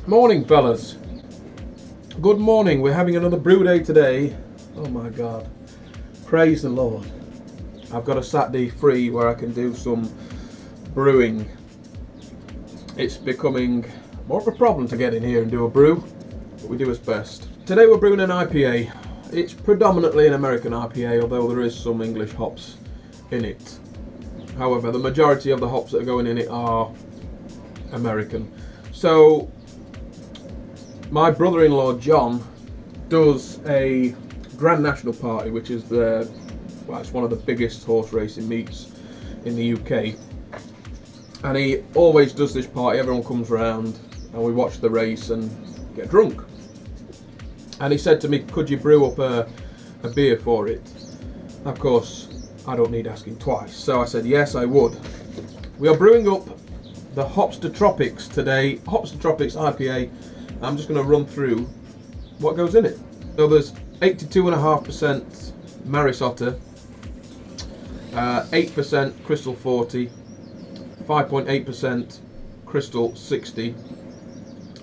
Morning, fellas. Good morning. We're having another brew day today. Oh my God. Praise the Lord. I've got a Saturday free where I can do some brewing. It's becoming more of a problem to get in here and do a brew, but we do its best. Today we're brewing an IPA. It's predominantly an American IPA, although there is some English hops in it. However, the majority of the hops that are going in it are American. So my brother-in-law John does a Grand National Party, which is it's one of the biggest horse racing meets in the UK, and he always does this party. Everyone comes around and we watch the race and get drunk. And he said to me, could you brew up a beer for it? Of course, I don't need asking twice, so I said yes, I would. We are brewing up the Hopster Tropics today, Hopster Tropics IPA. I'm just going to run through what goes in it. So there's 82.5% Maris Otter, 8% Crystal 40, 5.8% Crystal 60,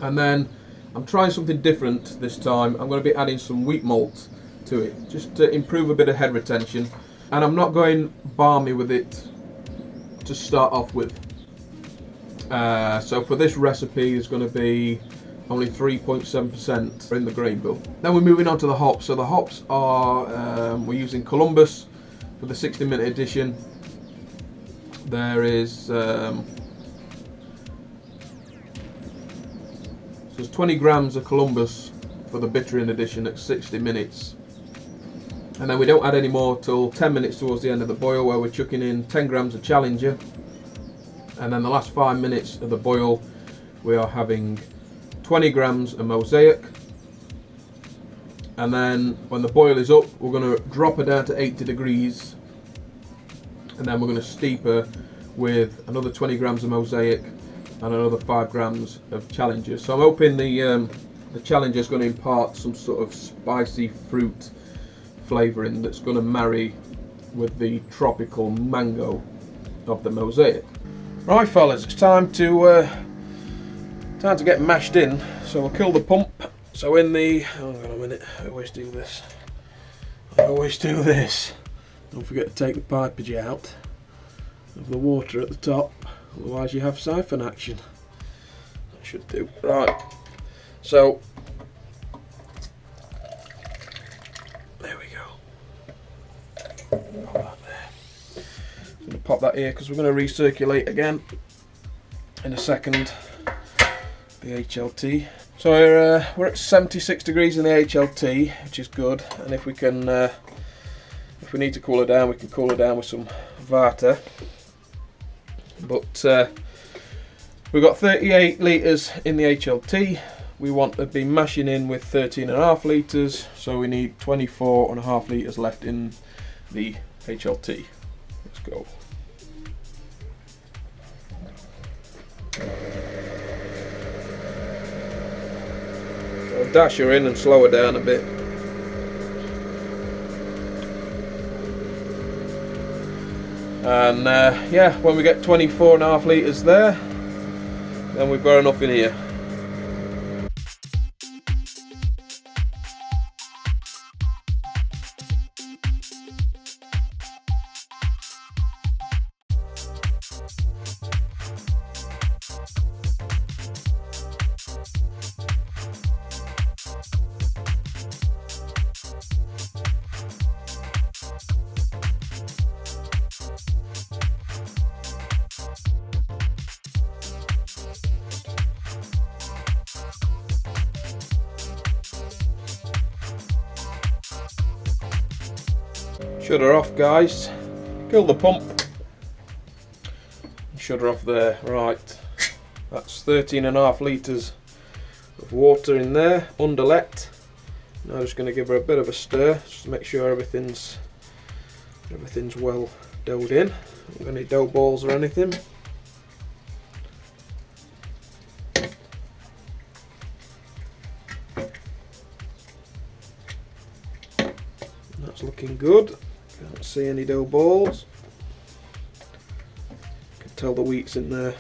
and then I'm trying something different this time. I'm going to be adding some wheat malt to it, just to improve a bit of head retention, and I'm not going barmy with it to start off with. So for this recipe, there's going to be only 3.7% in the grain bill. Then we're moving on to the hops. So the hops are, we're using Columbus for the 60-minute edition. There is there's 20 grams of Columbus for the bittering edition at 60 minutes. And then we don't add any more till 10 minutes towards the end of the boil, where we're chucking in 10 grams of Challenger. And then the last 5 minutes of the boil, we are having 20 grams of mosaic. And then when the boil is up, we're going to drop her down to 80 degrees. And then we're going to steep her with another 20 grams of mosaic and another 5 grams of Challenger. So I'm hoping the Challenger is going to impart some sort of spicy fruit flavouring that's going to marry with the tropical mango of the mosaic. Right, fellas, it's time to get mashed in. So we'll kill the pump. So in the, hang on a minute, I always do this. Don't forget to take the pipage out of the water at the top, otherwise you have siphon action. That should do. Right, so there we go. Pop that there. I'm going to pop that here because we're going to recirculate again in a second. The HLT. So we're at 76 degrees in the HLT, which is good. And if we can, if we need to cool it down, we can cool it down with some Vata. But we've got 38 litres in the HLT. We want to be mashing in with 13.5 litres, so we need 24.5 litres left in the HLT. Let's go. I'll dash her in and slow her down a bit. And yeah, when we get 24.5 litres there, then we've got enough in here. Shut her off, guys. Kill the pump. Shut her off there. Right. That's 13.5 litres of water in there, underlet. Now I'm just going to give her a bit of a stir, just to make sure everything's well doughed in. Not got any dough balls or anything. That's looking good. Can't see any dough balls. Can tell the wheat's in there.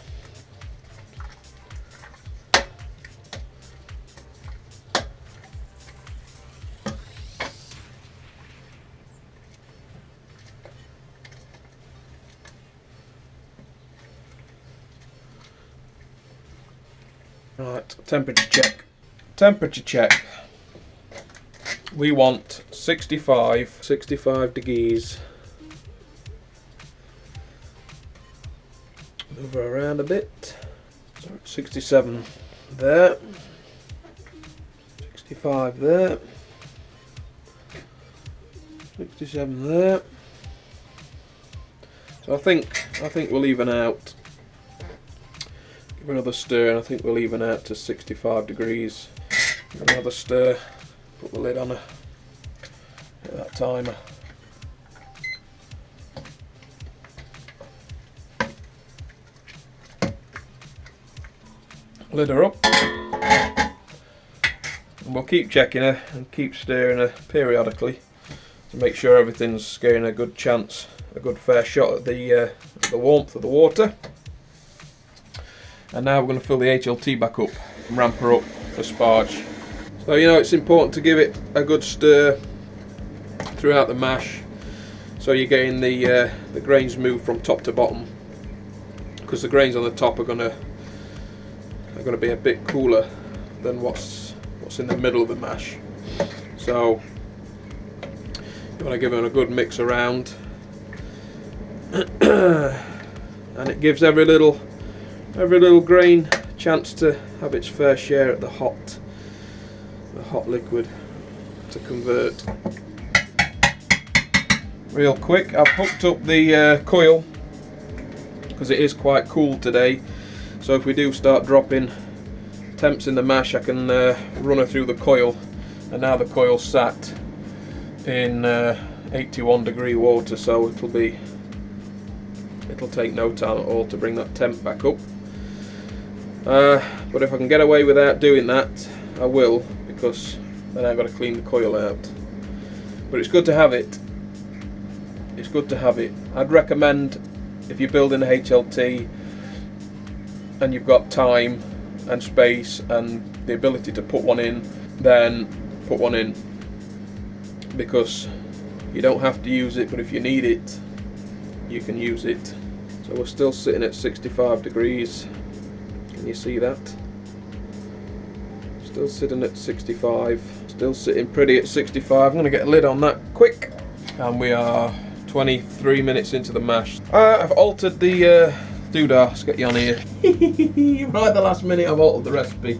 Right, temperature check. Temperature check. We want 65 degrees. Move her around a bit. So 67 there. 65 there. 67 there. So I think we'll even out. Give her another stir, and I think we'll even out to 65 degrees. Give her another stir. Put the lid on her. Hit that timer. Lid her up. And we'll keep checking her and keep stirring her periodically to make sure everything's getting a good chance, a good fair shot at the warmth of the water. And now we're going to fill the HLT back up and ramp her up for sparge. So you know it's important to give it a good stir throughout the mash, so you're getting the grains moved from top to bottom, because the grains on the top are going to be a bit cooler than what's in the middle of the mash. So you want to give it a good mix around, and it gives every little grain chance to have its fair share at the hot liquid to convert. Real quick, I've hooked up the coil because it is quite cool today, so if we do start dropping temps in the mash, I can run her through the coil. And now the coil's sat in 81 degree water, so it'll take no time at all to bring that temp back up. But if I can get away without doing that, I will, because then I've got to clean the coil out. But it's good to have it. It's good to have it. I'd recommend, if you're building a HLT and you've got time and space and the ability to put one in, then put one in, because you don't have to use it, but if you need it, you can use it. So we're still sitting at 65 degrees. Can you see that? Still sitting at 65. Still sitting pretty at 65. I'm going to get a lid on that quick. And we are 23 minutes into the mash. I've altered the doodah. Let's get you on here. Right at the last minute I've altered the recipe.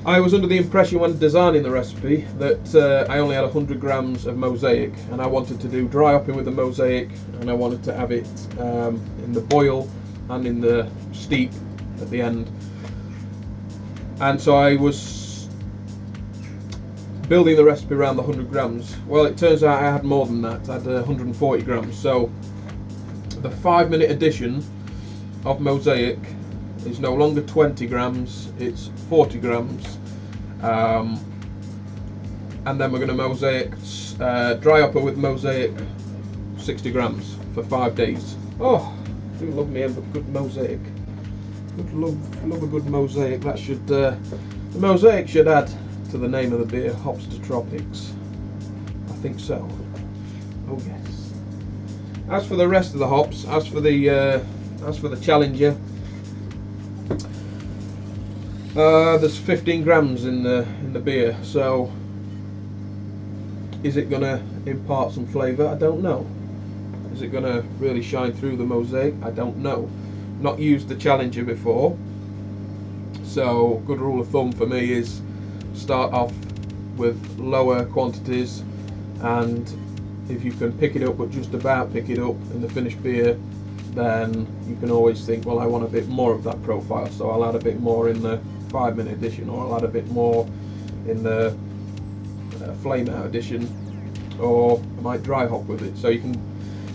I was under the impression when designing the recipe that I only had 100 grams of mosaic, and I wanted to do dry hopping with the mosaic, and I wanted to have it in the boil and in the steep at the end. And so I was building the recipe around the 100 grams. Well, it turns out I had more than that. I had 140 grams. So the 5-minute addition of mosaic is no longer 20 grams, it's 40 grams. And then we're going to mosaic, dry hopper with mosaic 60 grams for 5 days. Oh, I do love me a good mosaic. Love a good mosaic. That should the mosaic should add to the name of the beer, Hopster Tropics. I think so. Oh yes. As for the rest of the hops, as for the challanger, there's 15 grams in the beer. So is it gonna impart some flavour? I don't know. Is it gonna really shine through the mosaic? I don't know. Not used the challanger before, so good rule of thumb for me is start off with lower quantities, and if you can pick it up, but just about pick it up in the finished beer, then you can always think, well, I want a bit more of that profile, so I'll add a bit more in the 5-minute edition, or I'll add a bit more in the flame out edition, or I might dry hop with it. So you can,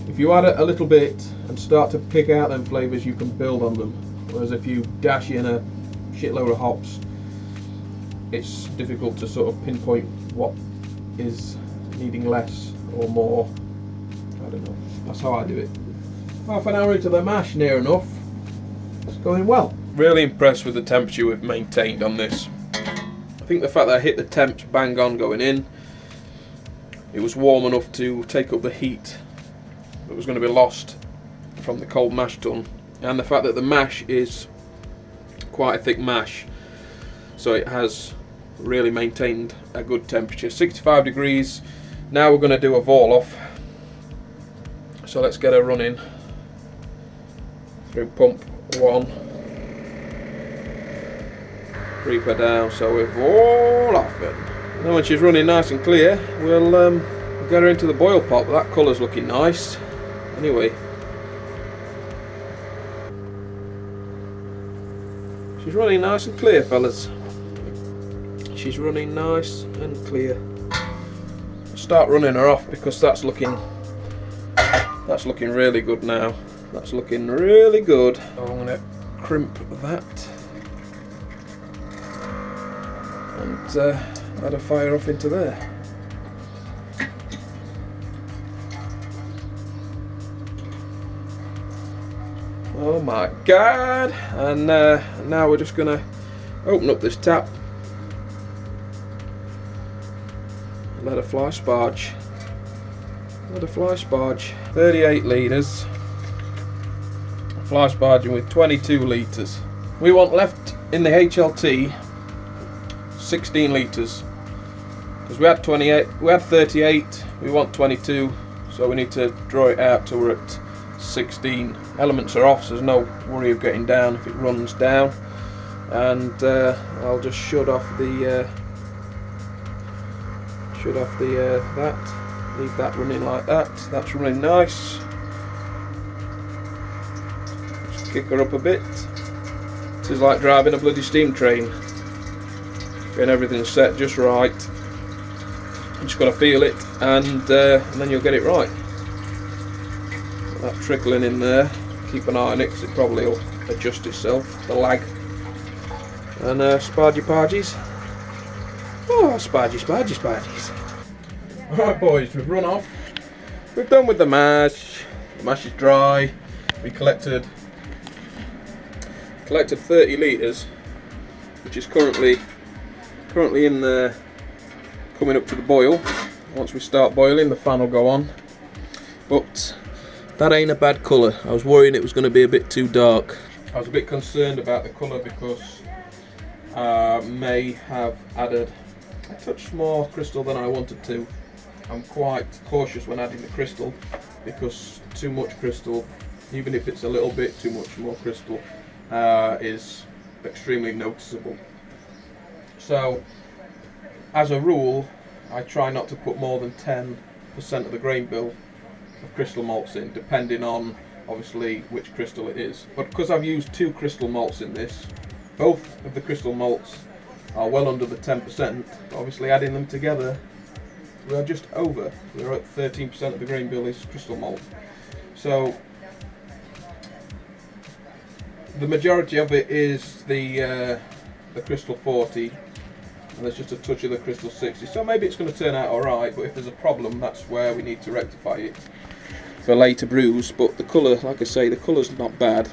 if you add a little bit and start to pick out them flavours, you can build on them. Whereas if you dash in a shitload of hops, it's difficult to sort of pinpoint what is needing less or more. I don't know. That's how I do it. Half an hour into the mash, near enough. It's going well. Really impressed with the temperature we've maintained on this. I think the fact that I hit the temps bang on going in, it was warm enough to take up the heat that was going to be lost from the cold mash tun, and the fact that the mash is quite a thick mash, so it has really maintained a good temperature. 65 degrees. Now we're going to do a vorlauf. So let's get her running through pump 1. Creep her down, so we're vorlaufing. Now when she's running nice and clear, we'll get her into the boil pot. That colour's looking nice. Anyway, she's running nice and clear, fellas. She's running nice and clear. I'll start running her off because that's looking really good now. That's looking really good. So I'm going to crimp that and let her fire off into there. Oh my god! And now we're just going to open up this tap. Let her fly sparge. Let her fly sparge. 38 litres. Fly sparging with 22 litres. We want left in the HLT 16 litres. Because we had 28, we had 38, we want 22, so we need to draw it out till we're at 16. Elements are off, so there's no worry of getting down if it runs down. And I'll just shut off the that, leave that running like that. That's running nice. Just kick her up a bit. This is like driving a bloody steam train. Getting everything set just right. You just got to feel it, and then you'll get it right. That trickling in there. Keep an eye on it because it probably will adjust itself. The lag. And spargy pargies. Oh, spargies. Alright boys, we've run off. We've done with the mash. The mash is dry. We collected 30 litres, which is currently in there, coming up to the boil. Once we start boiling, the fan will go on. But that ain't a bad colour. I was worrying it was going to be a bit too dark. I was a bit concerned about the colour because I may have added a touch more crystal than I wanted to. I'm quite cautious when adding the crystal because too much crystal, even if it's a little bit too much more crystal, is extremely noticeable. So as a rule, I try not to put more than 10% of the grain bill of crystal malts in, depending on obviously which crystal it is. But because I've used 2 crystal malts in this, both of the crystal malts are well under the 10%. Obviously adding them together, we are just over. We're at 13% of the grain bill is crystal malt. So the majority of it is the crystal 40, and there's just a touch of the crystal 60. So maybe it's going to turn out alright, but if there's a problem, that's where we need to rectify it for later brews. But the colour, like I say, the colour's not bad.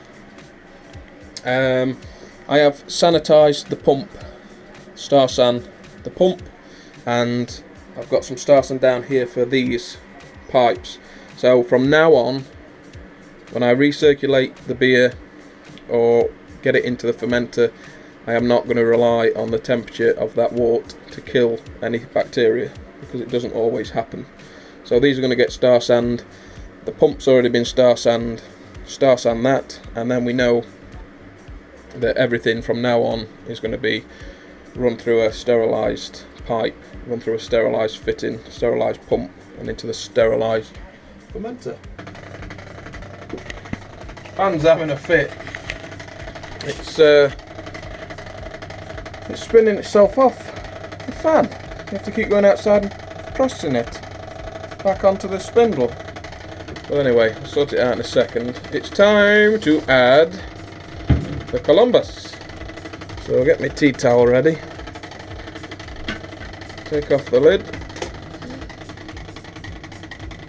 I have sanitised the pump, Star San the pump, and I've got some Star San down here for these pipes. So from now on, when I recirculate the beer or get it into the fermenter, I am not going to rely on the temperature of that wort to kill any bacteria, because it doesn't always happen. So these are going to get Star Sand. The pump's already been Star Sand that, and then we know that everything from now on is going to be run through a sterilised pipe, run through a sterilised fitting, sterilised pump, and into the sterilised fermenter. Fan's having a fit. It's spinning itself off the fan. You have to keep going outside and pressing it back onto the spindle. Well, anyway, I'll sort it out in a second. It's time to add the Columbus. So I'll get my tea towel ready. Take off the lid,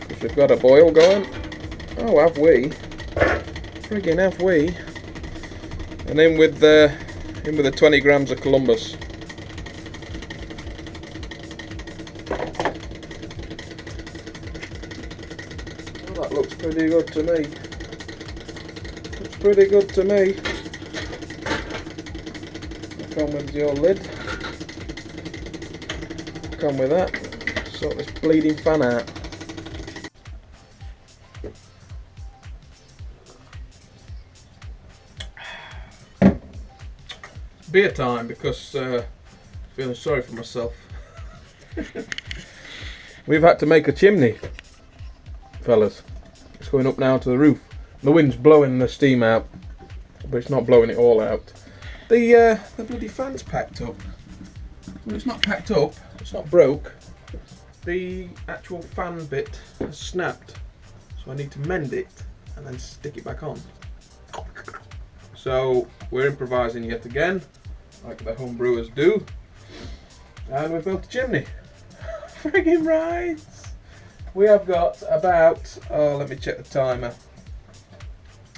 because we've got a boil going. Oh, have we? Friggin' have we? And in with the 20 grams of Columbus. Oh, that looks pretty good to me. Looks pretty good to me. on with your lid. Come with that. Sort this bleeding fan out. Beer time, because feeling sorry for myself. We've had to make a chimney, fellas. It's going up now to the roof. The wind's blowing the steam out, but it's not blowing it all out. The bloody fan's packed up. Well, it's not packed up, it's not broke. The actual fan bit has snapped, so I need to mend it and then stick it back on. So we're improvising yet again, like the home brewers do, and we've built a chimney. Friggin' right! We have got about, let me check the timer.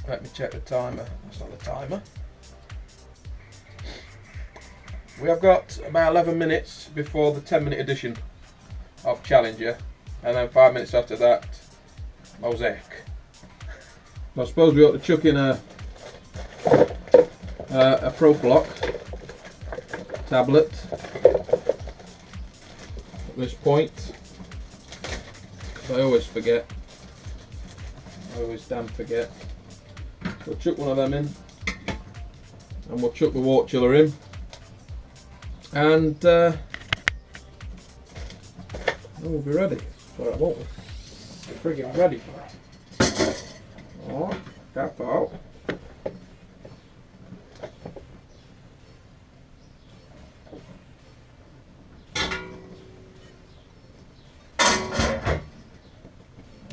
That's not the timer. We have got about 11 minutes before the 10-minute edition of Challenger, and then 5 minutes after that, Mosaic. I suppose we ought to chuck in a Pro Block tablet at this point. I always forget. I always damn forget. We'll chuck one of them in, and we'll chuck the water chiller in, and we'll be ready for it, won't we? We're friggin' ready for it. Oh, careful.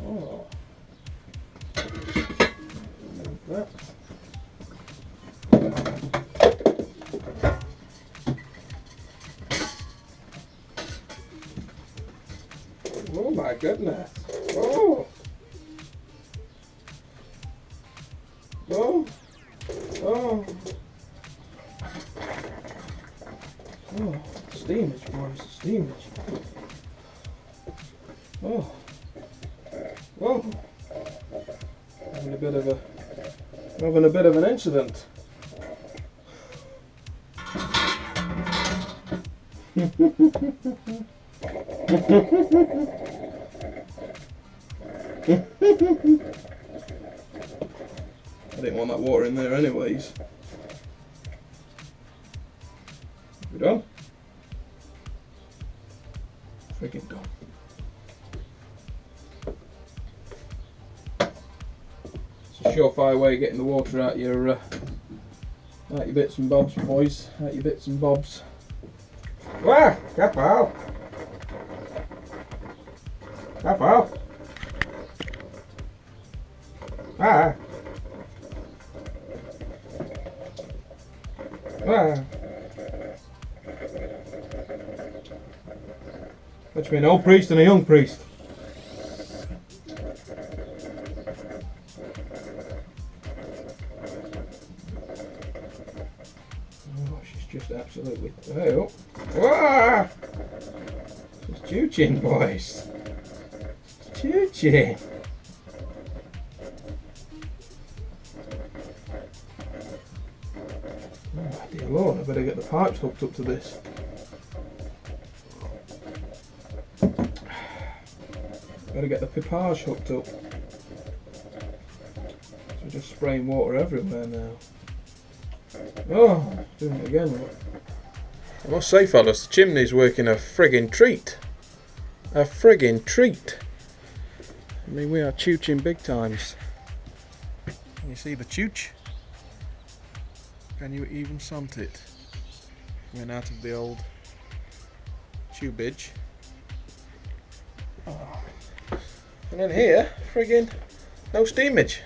Oh. That. Oh my goodness. Oh. Oh. Oh. Oh. Steamage, boys. Steamage. Oh. Whoa. Having a bit of an incident. I didn't want that water in there anyways. We done? Freaking done. It's a surefire way of getting the water out your bits and bobs, boys. Out your bits and bobs. Wah! Careful! Careful! Ah! Ah! What do you mean, an old priest and a young priest? Oh, she's just absolutely... Oh! Ah! She's chooching, boys. She's chooching. Oh, dear Lord, I better get the pipes hooked up to this. Better get the pipage hooked up. So we're just spraying water everywhere now. Oh, doing it again. Look. I must say, fellas, the chimney's working a friggin' treat. A friggin' treat. I mean, we are chooching big times. Can you see the chooch? Can you even sant it? Went out of the old tubage. Oh. And then here, friggin' no steamage.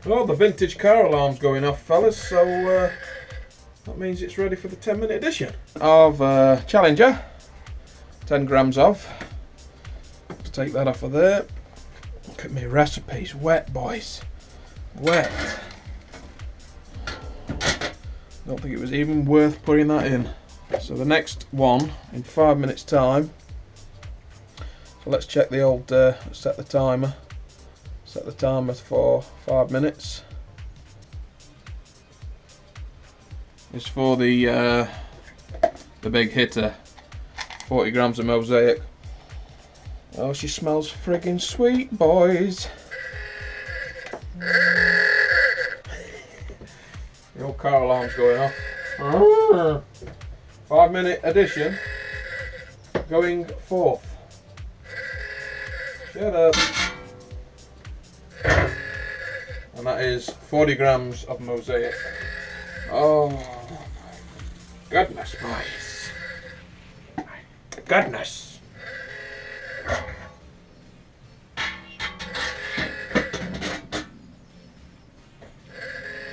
Oh, the vintage car alarm's going off, fellas, so that means it's ready for the 10-minute edition of Challenger. 10 grams of. Let's take that off of there. Look at me recipes, wet, boys. Wet. Don't think it was even worth putting that in. So the next one in 5 minutes time. So let's check the old, set the timer. Set the timer for 5 minutes. is for the big hitter. 40 grams of mosaic. Oh, she smells friggin' sweet, boys. The old car alarm's going off. 5-minute addition. Going forth. Shut up. And that is 40 grams of mosaic. Oh my goodness, boys. My goodness.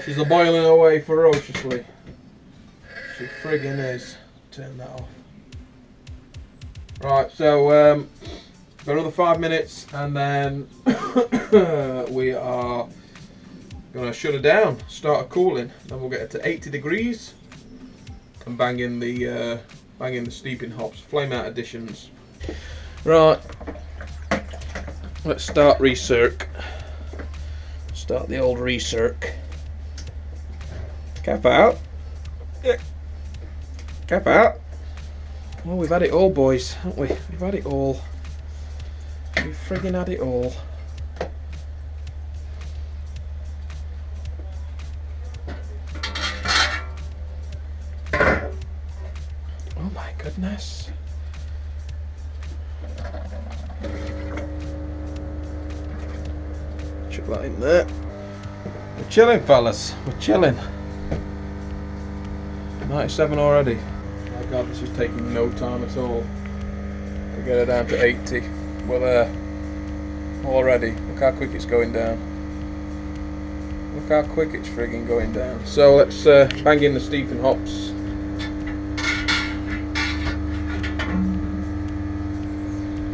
She's a boiling away ferociously. She friggin' is. Turn that off. Right, so got another 5 minutes and then we are going to shut her down, start her cooling, then we'll get it to 80 degrees and bang in the steeping hops, flame out additions. Right, let's start recirc. Start the old recirc. Cap out. Cap out. Oh, we've had it all, boys, haven't we? We've had it all. We've friggin' had it all. Oh my goodness. Chuck that in there. We're chilling, fellas. We're chilling. 97 already. My God, this is taking no time at all to get it down to 80. We're there already. Look how quick it's going down. Look how quick it's frigging going down. So let's bang in the steeping hops.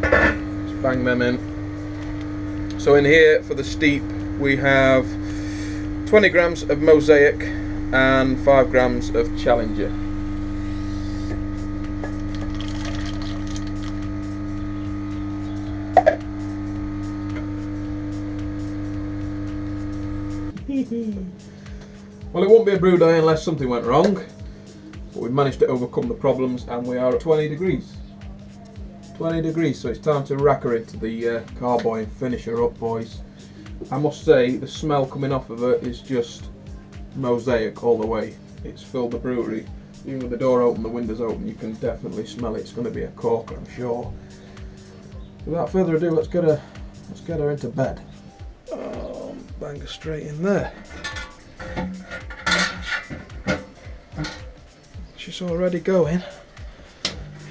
Let's bang them in. So in here for the steep we have 20 grams of mosaic and 5 grams of challanger. Well, it won't be a brew day unless something went wrong, but we've managed to overcome the problems and we are at 20 degrees. 20 degrees, so it's time to rack her into the carboy and finish her up, boys. I must say, the smell coming off of it is just mosaic all the way. It's filled the brewery. Even with the door open, the windows open, you can definitely smell it. It's going to be a corker, I'm sure. Without further ado, let's get her into bed. Oh, bang her straight in there. She's already going.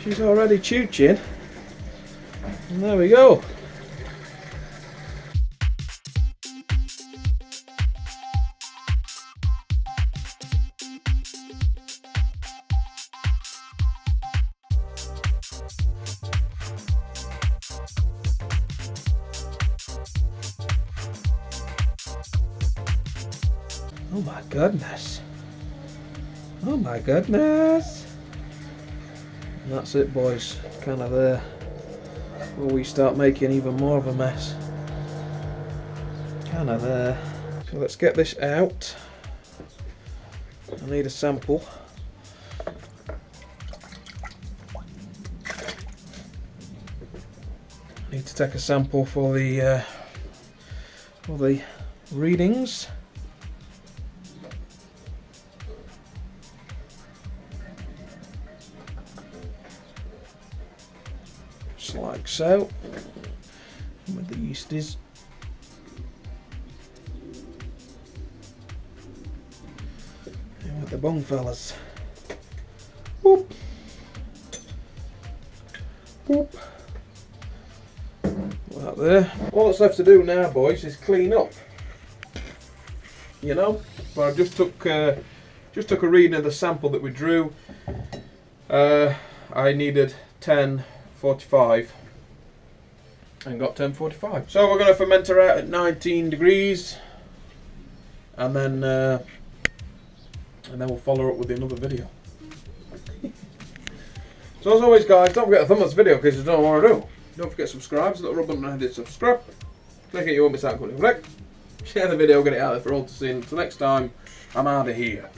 She's already chooching. And there we go. Oh my goodness. Oh my goodness. And that's it, boys. Kind of there. Before we start making even more of a mess. Kind of there. So let's get this out. I need a sample. I need to take a sample for the readings. Just like so. Where the yeast is. And with the bung, fellas. Boop. Boop. Right there. All that's left to do now, boys, is clean up. You know, but I just took a reading of the sample that we drew. I needed 1045 and got 1045. So we're going to ferment her out at 19 degrees, and then we'll follow her up with another video. So as always, guys, don't forget to thumb this video in case you don't know what to do. Don't forget to subscribe. There's a little rub button behind it. Subscribe. Click it. You won't miss out. Share the video. Get it out there for all to see. Until next time, I'm out of here.